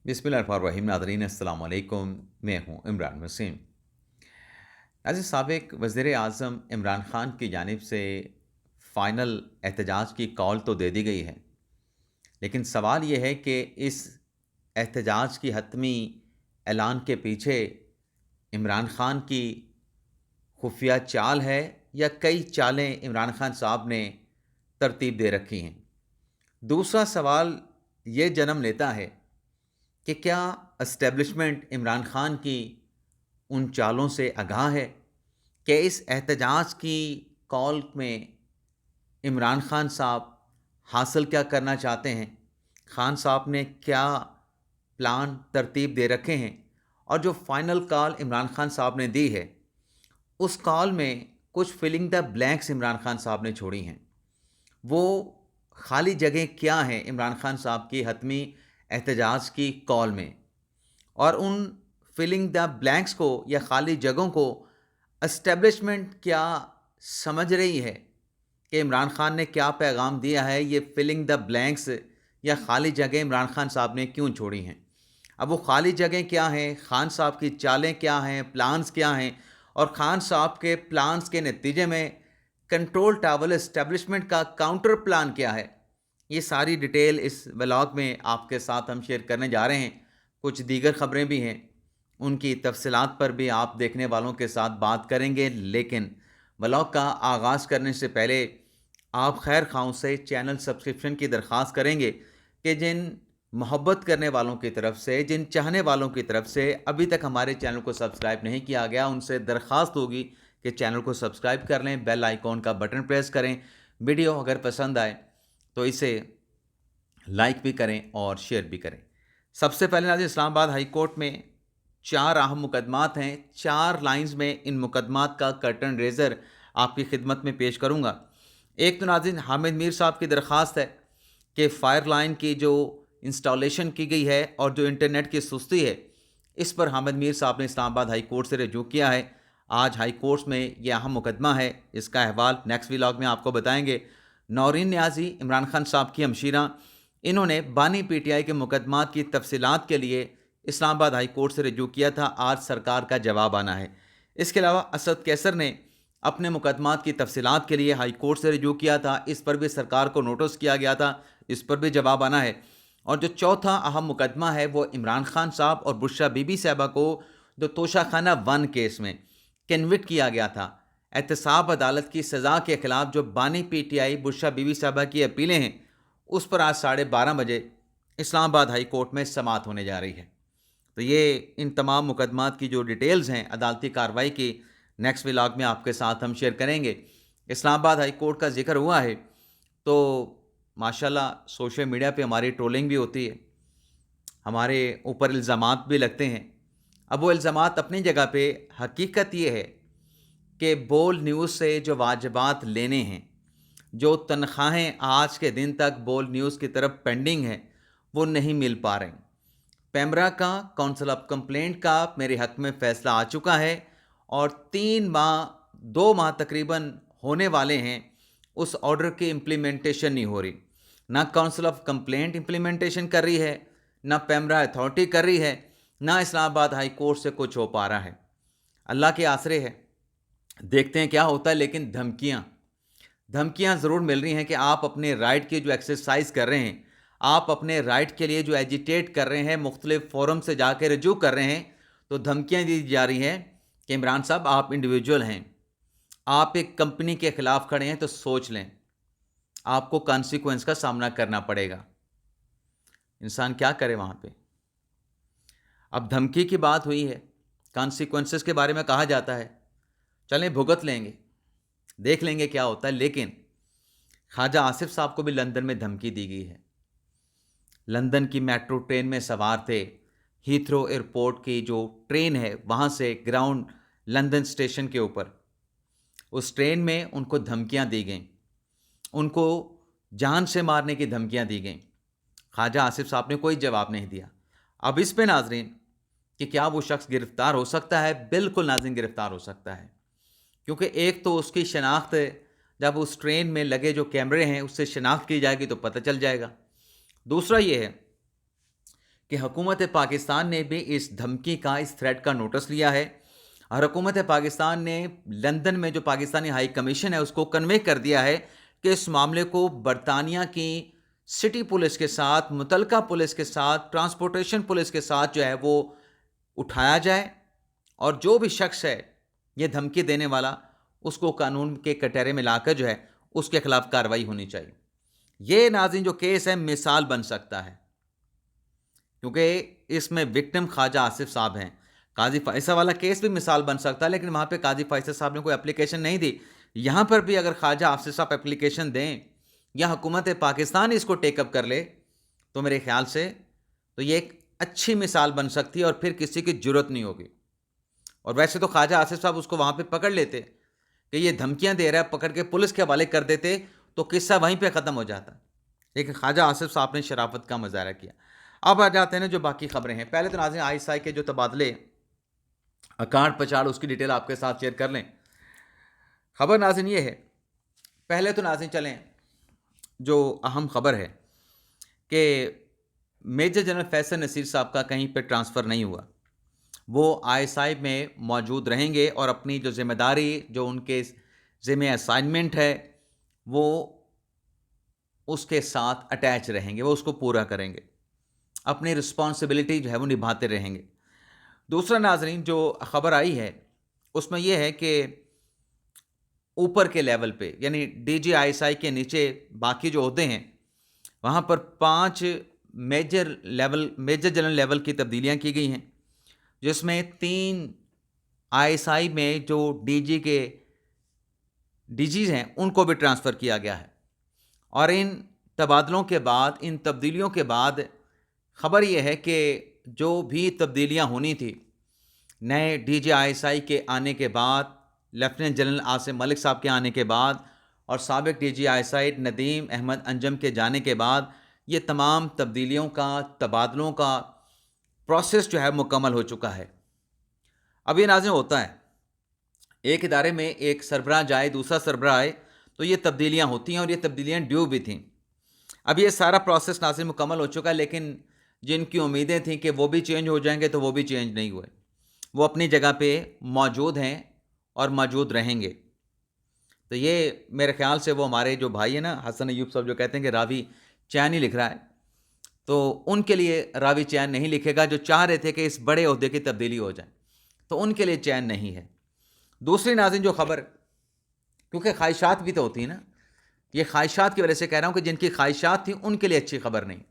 बिस्मिल्लाहिर्रहमानिर्रहीम। नाज़रीन अस्सलाम वालेकुम। मैं हूँ इमरान वसीम। नाज़रीन, साबिक़ वज़ीर आज़म इमरान ख़ान की जानिब से फ़ाइनल एहतजाज की कॉल तो दे दी गई है, लेकिन सवाल ये है कि इस एहतजाज की हतमी ऐलान के पीछे इमरान ख़ान की खुफ़िया चाल है या कई चालें इमरान ख़ान साहब ने तरतीब दे रखी हैं। दूसरा सवाल ये जन्म लेता है कि क्या एस्टेब्लिशमेंट इमरान ख़ान की उन चालों से आगाह है कि इस एहतजाज की कॉल में इमरान ख़ान साहब हासिल क्या करना चाहते हैं, ख़ान साहब ने क्या प्लान तरतीब दे रखे हैं, और जो फाइनल कॉल इमरान ख़ान साहब ने दी है उस कॉल में कुछ filling the blanks Imran Khan साहब ने छोड़ी हैं। वो खाली जगह क्या हैं इमरान ख़ान साहब की हतमी एहतजाज की कॉल में, और उन फिलिंग द ब्लैंक्स को या खाली जगहों को एस्टेब्लिशमेंट क्या समझ रही है कि इमरान ख़ान ने क्या पैगाम दिया है। ये फिलिंग द ब्लैंक्स या खाली जगह इमरान ख़ान साहब ने क्यों छोड़ी हैं। अब वो खाली जगह क्या हैं, ख़ान साहब की चालें क्या हैं, प्लान्स क्या हैं, और ख़ान साहब के प्लान्स के नतीजे में कंट्रोल टावर एस्टेब्लिशमेंट का काउंटर प्लान क्या है, ये सारी डिटेल इस व्लॉग में आपके साथ हम शेयर करने जा रहे हैं। कुछ दीगर ख़बरें भी हैं, उनकी तफसीलात पर भी आप देखने वालों के साथ बात करेंगे। लेकिन व्लॉग का आगाज़ करने से पहले आप खैर खाओं से चैनल सब्सक्रिप्शन की दरख्वास्त करेंगे कि जिन मोहब्बत करने वालों की तरफ से, जिन चाहने वालों की तरफ से अभी तक हमारे चैनल को सब्सक्राइब नहीं किया गया, उनसे दरख्वास्त होगी कि चैनल को सब्सक्राइब कर लें, बेल आइकॉन का बटन प्रेस करें। वीडियो अगर पसंद आए तो इसे लाइक भी करें और शेयर भी करें। सबसे पहले नाज़रीन, इस्लामाबाद हाई कोर्ट में 4 अहम मुकदमात हैं। 4 लाइन्स में इन मुकदमात का कर्टन रेजर आपकी खिदमत में पेश करूँगा। एक तो नाज़रीन हामिद मीर साहब की दरख्वास्त है कि फायर लाइन की जो इंस्टॉलेशन की गई है और जो इंटरनेट की सुस्ती है, इस पर हामिद मीर साहब ने इस्लामाबाद हाई कोर्ट से रजू किया है। आज हाई कोर्ट में यह अहम मुकदमा है, इसका अहवाल नेक्स्ट व्लॉग में आपको बताएंगे। नौरीन न्याजी इमरान खान साहब की हमशीरा, इन्होंने बानी पीटीआई के मुकदमात की तफसीलात के लिए इस्लामाबाद हाई कोर्ट से रजू किया था। आज सरकार का जवाब आना है। इसके अलावा असद कैसर ने अपने मुकदमात की तफसीलात के लिए हाई कोर्ट से रजू किया था, इस पर भी सरकार को नोटिस किया गया था, इस पर भी जवाब आना है। और जो चौथा अहम मुकदमा है वो इमरान खान साहब और बुशरा बीबी साहबा को जो तोशाखाना 1 केस में कन्विक्ट किया गया था, एहतसाब अदालत की सज़ा के ख़िलाफ़ जो बानी पीटीआई बुशरा बीबी साहबा की अपीलें हैं, उस पर आज 12:30 बजे इस्लामाबाद हाई कोर्ट में समाअत होने जा रही है। तो ये इन तमाम मुकदमात की जो डिटेल्स हैं अदालती कार्रवाई की, नेक्स्ट व्लॉग में आपके साथ हम शेयर करेंगे। इस्लामाबाद हाई कोर्ट का जिक्र हुआ है तो माशाल्लाह सोशल मीडिया पे हमारी ट्रोलिंग भी होती है, हमारे ऊपर इल्ज़ामात भी लगते हैं। अब वो इल्ज़ामात अपनी जगह पे, हकीकत ये है कि बोल न्यूज़ से जो वाजिबात लेने हैं, जो तनख्वाहें आज के दिन तक बोल न्यूज़ की तरफ पेंडिंग है, वो नहीं मिल पा रही। पेमरा का काउंसिल ऑफ कंप्लेंट का मेरे हक़ में फ़ैसला आ चुका है और 2 माह तकरीबन होने वाले हैं, उस ऑर्डर की इम्प्लीमेंटेशन नहीं हो रही। ना काउंसिल ऑफ कंप्लेंट इम्प्लीमेंटेशन कर रही है, ना पेमरा अथॉरिटी कर रही है, ना इस्लामाबाद हाई कोर्ट से कुछ हो पा रहा है। अल्लाह के आसरे है, देखते हैं क्या होता है। लेकिन धमकियाँ ज़रूर मिल रही हैं कि आप अपने राइट की जो एक्सरसाइज कर रहे हैं, आप अपने राइट के लिए जो एजिटेट कर रहे हैं, मुख्तलिफ फोरम से जाकर रजू कर रहे हैं, तो धमकियाँ दी जा रही हैं कि इमरान साहब आप इंडिविजुअल हैं, आप एक कंपनी के ख़िलाफ़ खड़े हैं तो सोच लें, आपको कॉन्सिक्वेंस का सामना करना पड़ेगा। इंसान क्या करे वहाँ पे। अब धमकी की बात हुई है, कॉन्सिक्वेंसेस के बारे में कहा जाता है, चलें भुगत लेंगे, देख लेंगे क्या होता है। लेकिन ख्वाजा आसिफ साहब को भी लंदन में धमकी दी गई है। लंदन की मेट्रो ट्रेन में सवार थे, हीथ्रो एयरपोर्ट की जो ट्रेन है वहाँ से ग्राउंड लंदन स्टेशन के ऊपर, उस ट्रेन में उनको धमकियाँ दी गईं, उनको जान से मारने की धमकियाँ दी गईं। ख्वाजा आसिफ साहब ने कोई जवाब नहीं दिया। अब इस पे नाजरीन कि क्या वो शख्स गिरफ़्तार हो सकता है? बिल्कुल नाज़रीन गिरफ़्तार हो सकता है, क्योंकि एक तो उसकी शनाख्त जब उस ट्रेन में लगे जो कैमरे हैं उससे शनाख्त की जाएगी तो पता चल जाएगा। दूसरा ये है کہ حکومت پاکستان نے بھی اس دھمکی کا، اس تھریٹ کا نوٹس لیا ہے، اور حکومت پاکستان نے لندن میں جو پاکستانی ہائی کمیشن ہے اس کو کنوے کر دیا ہے کہ اس معاملے کو برطانیہ کی سٹی پولیس کے ساتھ، متعلقہ پولیس کے ساتھ، ٹرانسپورٹیشن پولیس کے ساتھ جو ہے وہ اٹھایا جائے، اور جو بھی شخص ہے یہ دھمکی دینے والا اس کو قانون کے کٹہرے میں لا کر جو ہے اس کے خلاف کارروائی ہونی چاہیے۔ یہ ناظرین جو کیس ہے مثال بن سکتا ہے، کیونکہ اس میں وکٹم خواجہ آصف صاحب ہیں۔ قاضی فائصہ والا کیس بھی مثال بن سکتا ہے، لیکن وہاں پہ قاضی فائصہ صاحب نے کوئی اپلیکیشن نہیں دی۔ یہاں پر بھی اگر خواجہ آصف صاحب اپلیکیشن دیں یا حکومت پاکستان اس کو ٹیک اپ کر لے تو میرے خیال سے تو یہ ایک اچھی مثال بن سکتی ہے، اور پھر کسی کی جرت نہیں ہوگی۔ اور ویسے تو خواجہ آصف صاحب اس کو وہاں پہ پکڑ لیتے کہ یہ دھمکیاں دے رہا ہے، پکڑ کے پولیس کے حوالے کر دیتے تو قصہ وہیں پہ ختم ہو جاتا، لیکن خواجہ آصف صاحب نے شرافت کا مظاہرہ کیا۔ اب آ جاتے ہیں جو باقی خبریں ہیں۔ پہلے تو ناظرین ISI کے جو تبادلے اکاڑ پچاڑ اس کی ڈیٹیل آپ کے ساتھ شیئر کر لیں۔ خبر ناظرین یہ ہے، پہلے تو ناظرین چلیں جو اہم خبر ہے کہ میجر جنرل فیصل نصیر صاحب کا کہیں پہ ٹرانسفر نہیں ہوا، وہ ISI میں موجود رہیں گے اور اپنی جو ذمہ داری، جو ان کے ذمہ اسائنمنٹ ہے، وہ اس کے ساتھ اٹیچ رہیں گے، وہ اس کو پورا کریں گے، اپنی رسپانسبلٹی جو ہے وہ نبھاتے رہیں گے۔ دوسرا ناظرین جو خبر آئی ہے اس میں یہ ہے کہ اوپر کے لیول پہ، یعنی DG ISI کے نیچے باقی جو عہدے ہیں وہاں پر 5 میجر جنرل لیول کی تبدیلیاں کی گئی ہیں، جس میں 3 ISI میں جو DGs ہیں ان کو بھی ٹرانسفر کیا گیا ہے۔ اور ان تبادلوں کے بعد، ان تبدیلیوں کے بعد خبر یہ ہے کہ جو بھی تبدیلیاں ہونی تھی نئے DG ISI کے آنے کے بعد، لیفٹیننٹ جنرل عاصم ملک صاحب کے آنے کے بعد، اور سابق DG ISI ندیم احمد انجم کے جانے کے بعد، یہ تمام تبدیلیوں کا، تبادلوں کا پروسیس جو ہے مکمل ہو چکا ہے۔ اب یہ ناظرین ہوتا ہے، ایک ادارے میں ایک سربراہ جائے، دوسرا سربراہ آئے تو یہ تبدیلیاں ہوتی ہیں، اور یہ تبدیلیاں ڈیو بھی تھیں۔ اب یہ سارا پروسیس ناظرین مکمل ہو چکا ہے، لیکن جن کی امیدیں تھیں کہ وہ بھی چینج ہو جائیں گے تو وہ بھی چینج نہیں ہوئے، وہ اپنی جگہ پہ موجود ہیں اور موجود رہیں گے۔ تو یہ میرے خیال سے وہ ہمارے جو بھائی ہیں نا حسن ایوب صاحب، جو کہتے ہیں کہ راوی چین ہی لکھ رہا ہے، تو ان کے لیے راوی چین نہیں لکھے گا، جو چاہ رہے تھے کہ اس بڑے عہدے کی تبدیلی ہو جائے، تو ان کے لیے چین نہیں ہے۔ دوسری ناظرین جو خبر، کیونکہ خواہشات بھی تو ہوتی ہیں نا، یہ خواہشات کی وجہ سے کہہ رہا ہوں کہ جن کی خواہشات تھیں ان کے لیے اچھی خبر نہیں،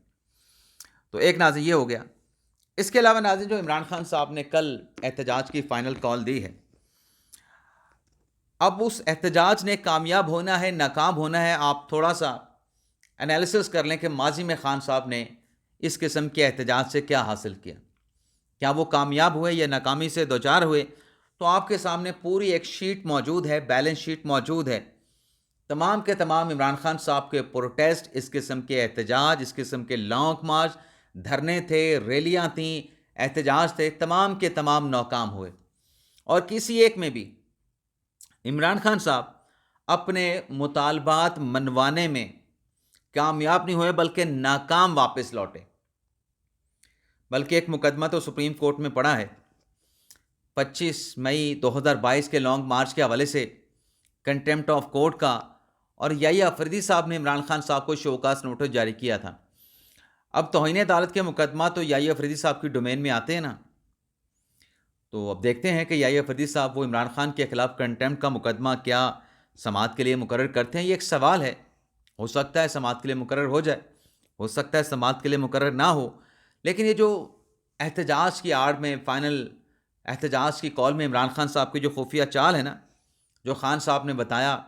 تو ایک ناظرین یہ ہو گیا۔ اس کے علاوہ ناظرین جو عمران خان صاحب نے کل احتجاج کی فائنل کال دی ہے، اب اس احتجاج نے کامیاب ہونا ہے، ناکام ہونا ہے، آپ تھوڑا سا انالیسس کر لیں کہ ماضی میں خان صاحب نے اس قسم کے احتجاج سے کیا حاصل کیا، کیا وہ کامیاب ہوئے یا ناکامی سے دوچار ہوئے۔ تو آپ کے سامنے پوری ایک شیٹ موجود ہے، بیلنس شیٹ موجود ہے، تمام کے تمام عمران خان صاحب کے پروٹیسٹ، اس قسم کے احتجاج، اس قسم کے لانگ مارچ، دھرنے تھے، ریلیاں تھیں، احتجاج تھے، تمام کے تمام ناکام ہوئے، اور کسی ایک میں بھی عمران خان صاحب اپنے مطالبات منوانے میں کامیاب نہیں ہوئے، بلکہ ناکام واپس لوٹے۔ بلکہ ایک مقدمہ تو سپریم کورٹ میں پڑا ہے 25 مئی 2022 کے لانگ مارچ کے حوالے سے، کنٹیمپٹ آف کورٹ کا، اور یحییٰ افریدی صاحب نے عمران خان صاحب کو شوکاز نوٹس جاری کیا تھا۔ اب توہین عدالت کے مقدمہ تو یحییٰ افریدی صاحب کی ڈومین میں آتے ہیں نا، تو اب دیکھتے ہیں کہ یحییٰ افریدی صاحب وہ عمران خان کے خلاف کنٹیمپٹ کا مقدمہ کیا سماعت کے لیے مقرر کرتے ہیں۔ یہ ایک سوال ہے، ہو سکتا ہے سماعت کے لیے مقرر ہو جائے، ہو سکتا ہے سماعت کے لیے مقرر نہ ہو، لیکن یہ جو احتجاج کی آڑ میں، فائنل احتجاج کی کال میں عمران خان صاحب کی جو خفیہ چال ہے نا، جو خان صاحب نے بتایا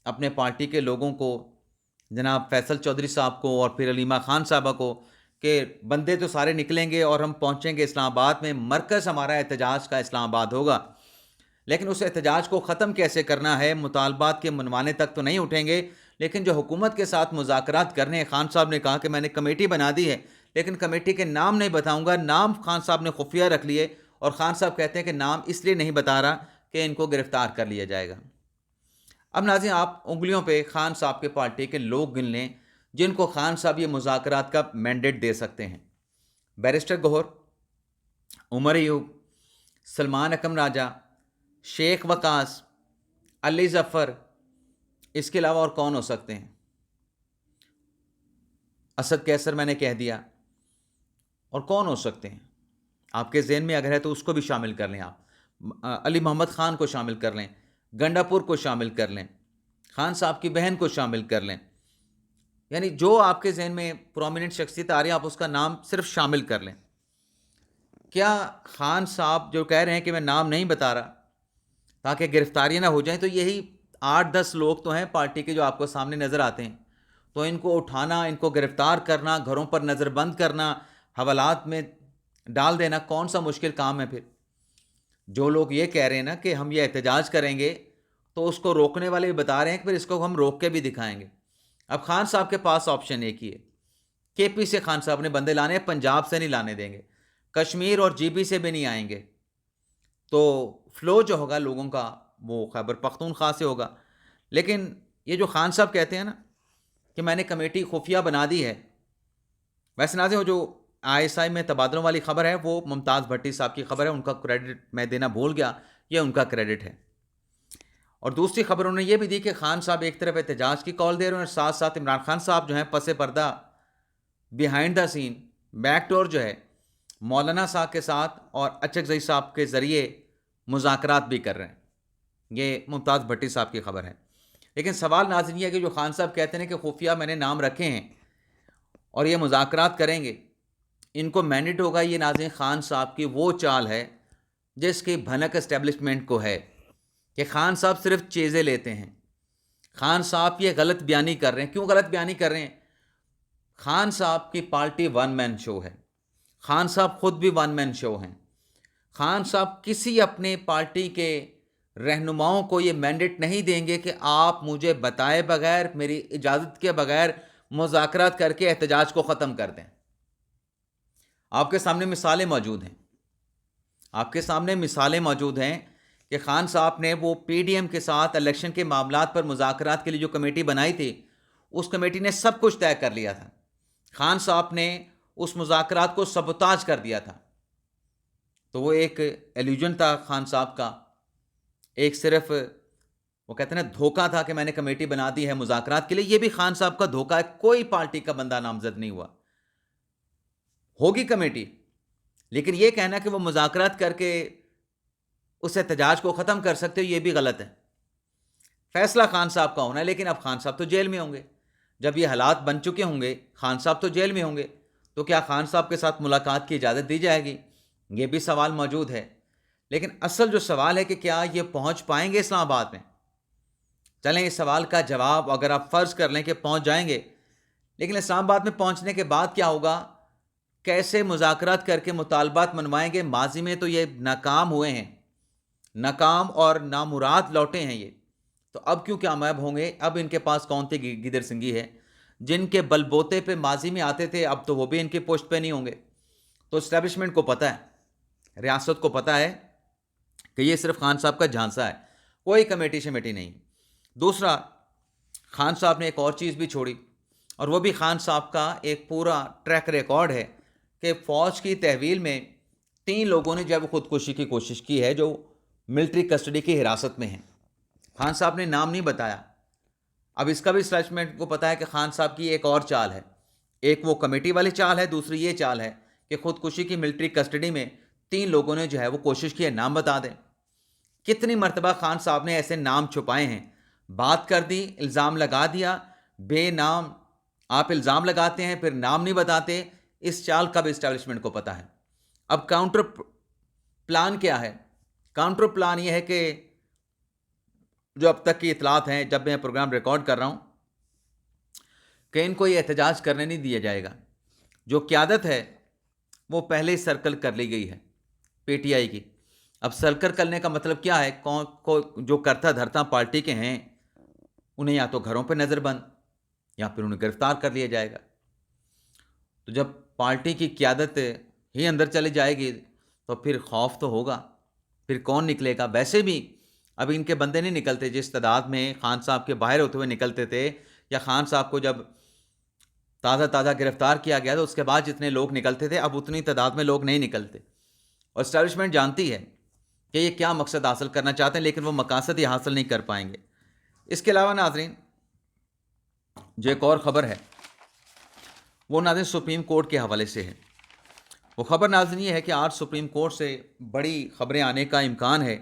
اپنے پارٹی کے لوگوں کو، جناب فیصل چودھری صاحب کو اور پھر علیمہ خان صاحبہ کو، کہ بندے تو سارے نکلیں گے اور ہم پہنچیں گے اسلام آباد میں، مرکز ہمارا احتجاج کا اسلام آباد ہوگا، لیکن اس احتجاج کو ختم کیسے کرنا ہے، مطالبات کے منوانے تک تو نہیں اٹھیں گے، لیکن جو حکومت کے ساتھ مذاکرات کرنے ہیں، خان صاحب نے کہا کہ میں نے کمیٹی بنا دی ہے، لیکن کمیٹی کے نام نہیں بتاؤں گا، نام خان صاحب نے خفیہ رکھ لیے، اور خان صاحب کہتے ہیں کہ نام اس لیے نہیں بتا رہا کہ ان کو گرفتار کر لیا جائے گا۔ اب ناظرین آپ انگلیوں پہ خان صاحب کے پارٹی کے لوگ گن لیں جن کو خان صاحب یہ مذاکرات کا مینڈیٹ دے سکتے ہیں، बैरिस्टर गौहर, उमर अयूब, सलमान अकम राजा, शेख वकास, अली ज़फ़र, इसके अलावा और कौन हो सकते हैं? असद कैसर मैंने कह दिया, और कौन हो सकते हैं आपके ज़हन में अगर है तो उसको भी शामिल कर लें आप। अली मोहम्मद ख़ान को शामिल कर लें, गंडापुर को शामिल कर लें, खान साहब की बहन को शामिल कर लें, यानी जो आपके जहन में प्रोमिनेंट शख्सियत आ रही है आप उसका नाम सिर्फ शामिल कर लें। क्या खान साहब जो कह रहे हैं कि मैं नाम नहीं बता रहा ताकि गिरफ्तारियां ना हो जाएं, तो यही 8-10 लोग तो हैं पार्टी के जो आपको सामने नज़र आते हैं, तो इनको उठाना, इनको गिरफ्तार करना, घरों पर नज़रबंद करना, हवालात में डाल देना कौन सा मुश्किल काम है? फिर जो लोग ये कह रहे हैं ना कि हम ये एहतजाज करेंगे, तो उसको रोकने वाले भी बता रहे हैं कि फिर इसको हम रोक के भी दिखाएंगे। अब खान साहब के पास ऑप्शन एक ही है, केपी से खान साहब ने बंदे लाने हैं, पंजाब से नहीं लाने देंगे, कश्मीर और जीबी से भी नहीं आएंगे, तो फ्लो जो होगा लोगों का वो खैबर पख्तूनख्वा से होगा। लेकिन ये जो खान साहब कहते हैं ना कि मैंने कमेटी खुफिया बना दी है, वैसे नाज़िम वो जो ISI में तबादलों वाली खबर है वो मुमताज़ भट्टी साहब की खबर है, उनका क्रेडिट मैं देना भूल गया, ये उनका क्रेडिट है। और दूसरी खबर उन्होंने ये भी दी कि खान साहब एक तरफ एहतजाज की कॉल दे रहे हैं और साथ साथ इमरान खान साहब जो हैं पसे पर्दा, behind the scene, back door जो है मौलाना साहब के साथ और अचकज़ई साहब के ज़रिए मुज़ाकरात भी कर रहे हैं। ये मुमताज़ भट्टी साहब की खबर है। लेकिन सवाल नाज़रीन ये है कि जो खान साहब कहते हैं कि खुफिया मैंने नाम रखे हैं और ये मुज़ाकरात करेंगे, इनको मैंडेट होगा, ये नाज़रीन खान साहब की वो चाल है जिसकी भनक एस्टेब्लिशमेंट को है कि खान साहब सिर्फ चीज़ें लेते हैं। खान साहब ये गलत बयानी कर रहे हैं। क्यों गलत बयानी कर रहे हैं? खान साहब की पार्टी वन मैन शो है, खान साहब खुद भी वन मैन शो हैं। खान साहब किसी अपने पार्टी के रहनुमाओं को ये मैंडेट नहीं देंगे कि आप मुझे बताए बगैर, मेरी इजाज़त के बगैर मुज़ाकरात करके एहतजाज को ख़त्म कर दें। आपके सामने मिसालें मौजूद हैं, आपके सामने मिसालें मौजूद हैं कि खान साहब ने वो PDM के साथ इलेक्शन के मामलात पर मुज़ाकरात के लिए जो कमेटी बनाई थी, उस कमेटी ने सब कुछ तय कर लिया था। खान साहब ने उस मुज़ाकरात को सबोताज कर दिया था। तो वो एक एल्यूजन था खान साहब का, एक सिर्फ वो कहते हैं ना धोखा था कि मैंने कमेटी बना दी है मुज़ाकरात के लिए। ये भी खान साहब का धोखा है, कोई पार्टी का बंदा नामजद नहीं हुआ। होगी कमेटी, लेकिन ये कहना कि वो मुज़ाकरात करके उस एहतजाज को ख़त्म कर सकते हो, ये भी गलत है। फैसला खान साहब का होना है, लेकिन अब खान साहब तो जेल में होंगे। जब ये हालात बन चुके होंगे, खान साहब तो जेल में होंगे, तो क्या खान साहब के साथ मुलाकात की इजाज़त दी जाएगी? ये भी सवाल मौजूद है। लेकिन असल जो सवाल है कि क्या ये पहुंच पाएंगे इस्लामाबाद में? चलें, इस सवाल का जवाब अगर आप फ़र्ज़ कर लें कि पहुंच जाएंगे, लेकिन इस्लामाबाद में पहुंचने के बाद क्या होगा? कैसे मुज़ाकरात करके मुतालबात मनवाएंगे? माजी में तो ये नाकाम हुए हैं, नाकाम और नामुराद लौटे हैं ये, तो अब क्यों कामयाब होंगे? अब इनके पास कौन सी गिदर सिंगी है? जिनके बलबोते पे माजी में आते थे, अब तो वो भी इनके पोस्ट पे नहीं होंगे। तो इस्टेब्लिशमेंट को पता है, रियासत को पता है कि ये सिर्फ खान साहब का झांसा है, कोई कमेटी शमेटी नहीं। दूसरा, खान साहब ने एक और चीज़ भी छोड़ी, और वो भी खान साहब का एक पूरा ट्रैक रिकॉर्ड है कि फ़ौज की तहवील में 3 लोगों ने जब ख़ुदकुशी की कोशिश की है जो मिलिट्री कस्टडी की हिरासत में हैं। खान साहब ने नाम नहीं बताया। अब इसका भी इस्टेब्लिशमेंट को पता है कि खान साहब की एक और चाल है, एक वो कमेटी वाली चाल है, दूसरी ये चाल है कि ख़ुदकुशी की मिलिट्री कस्टडी में 3 लोगों ने जो है वो कोशिश की है, नाम बता दें। कितनी मरतबा खान साहब ने ऐसे नाम छुपाए हैं, बात कर दी, इल्ज़ाम लगा दिया, बेनाम आप इल्ज़ाम लगाते हैं फिर नाम नहीं बताते। इस चाल का भी इस्टेब्लिशमेंट को पता है। अब काउंटर प्लान क्या है? काउंटर प्लान ये है कि जो अब तक की इतलात हैं, जब मैं प्रोग्राम रिकॉर्ड कर रहा हूं, कि इनको ये एहतजाज करने नहीं दिया जाएगा। जो क़यादत है वो पहले ही सर्कल कर ली गई है PTI की। अब सर्कल करने का मतलब क्या है? कौन को जो करता धरता पार्टी के हैं उन्हें या तो घरों पर नज़रबंद या फिर उन्हें गिरफ्तार कर लिया जाएगा। तो जब पार्टी की क़यादत ही अंदर चली जाएगी तो फिर खौफ तो होगा, फिर कौन निकलेगा? वैसे भी अब इनके बंदे नहीं निकलते जिस तादाद में खान साहब के बाहर होते हुए निकलते थे, या खान साहब को जब تازہ تازہ گرفتار کیا گیا، تو اس کے بعد جتنے لوگ نکلتے تھے اب اتنی تعداد میں لوگ نہیں نکلتے، اور اسٹیبلشمنٹ جانتی ہے کہ یہ کیا مقصد حاصل کرنا چاہتے ہیں، لیکن وہ مقاصد یہ حاصل نہیں کر پائیں گے۔ اس کے علاوہ ناظرین جو ایک اور خبر ہے وہ ناظرین سپریم کورٹ کے حوالے سے ہے۔ وہ خبر ناظرین یہ ہے کہ آج سپریم کورٹ سے بڑی خبریں آنے کا امکان ہے۔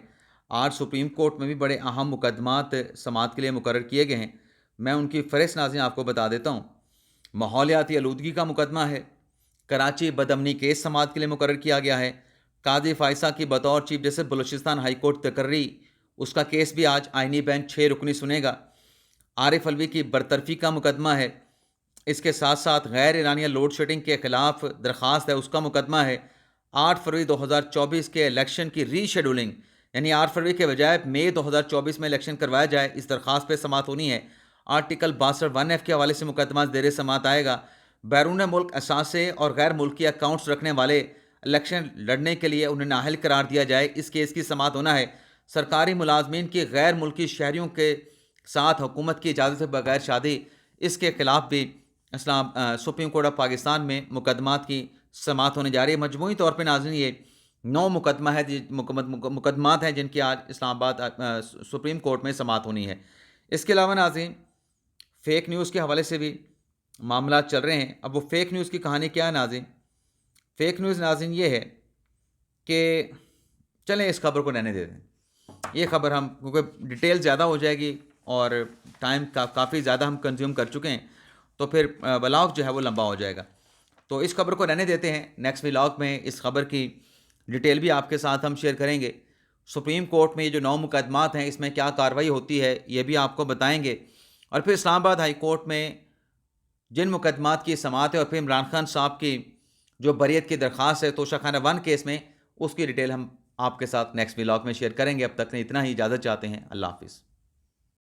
آج سپریم کورٹ میں بھی بڑے اہم مقدمات سماعت کے لیے مقرر کیے گئے ہیں۔ میں ان کی فہرست ناظرین آپ کو بتا دیتا ہوں۔ ماحولیاتی آلودگی کا مقدمہ ہے، کراچی بدامنی کیس سماعت کے لیے مقرر کیا گیا ہے، قاضی فائزہ کی بطور chief justice Balochistan high court تقرری، اس کا کیس بھی آج آئینی بینچ 6 رکنی سنے گا۔ عارف علوی کی برطرفی کا مقدمہ ہے، اس کے ساتھ ساتھ غیر ایرانیہ لوڈ شیڈنگ کے خلاف درخواست ہے، اس کا مقدمہ ہے۔ 8 فروری 2024 کے الیکشن کی ری شیڈولنگ، یعنی 8 فروری کے بجائے مئی 2024 میں الیکشن کروایا جائے، اس درخواست پہ سماعت ہونی ہے۔ آرٹیکل 62(1)(f) کے حوالے سے مقدمہ زیر سماعت آئے گا۔ بیرون ملک اثاثے اور غیر ملکی اکاؤنٹس رکھنے والے الیکشن لڑنے کے لیے انہیں نااہل قرار دیا جائے، اس کیس کی سماعت ہونا ہے۔ سرکاری ملازمین کی غیر ملکی شہریوں کے ساتھ حکومت کی اجازت سے بغیر شادی، اس کے خلاف بھی سپریم کورٹ آف پاکستان میں مقدمات کی سماعت ہونے جا رہی ہے۔ مجموعی طور پہ ناظرین یہ 9 مقدمات ہیں جن کی آج اسلام آباد سپریم کورٹ میں سماعت ہونی ہے۔ اس کے علاوہ ناظرین فیک نیوز کے حوالے سے بھی معاملات چل رہے ہیں۔ اب وہ فیک نیوز کی کہانی کیا ہے ناظرین؟ فیک نیوز ناظرین یہ ہے کہ چلیں اس خبر کو رہنے دے دیں، یہ خبر ہم کیونکہ ڈیٹیل زیادہ ہو جائے گی اور ٹائم کافی زیادہ ہم کنزیوم کر چکے ہیں، تو پھر ولاگ جو ہے وہ لمبا ہو جائے گا، تو اس خبر کو رہنے دیتے ہیں۔ نیکسٹ ولاگ میں اس خبر کی ڈیٹیل بھی آپ کے ساتھ ہم شیئر کریں گے۔ سپریم کورٹ میں یہ جو 9 مقدمات ہیں اس میں کیا کارروائی ہوتی ہے یہ بھی آپ کو بتائیں گے، اور پھر اسلام آباد ہائی کورٹ میں جن مقدمات کی سماعت ہے اور پھر عمران خان صاحب کی جو بریت کی درخواست ہے توشہ خانہ 1 کیس میں، اس کی ڈیٹیل ہم آپ کے ساتھ نیکسٹ ولاگ میں شیئر کریں گے۔ اب تک اتنا ہی اجازت چاہتے ہیں۔ اللہ حافظ۔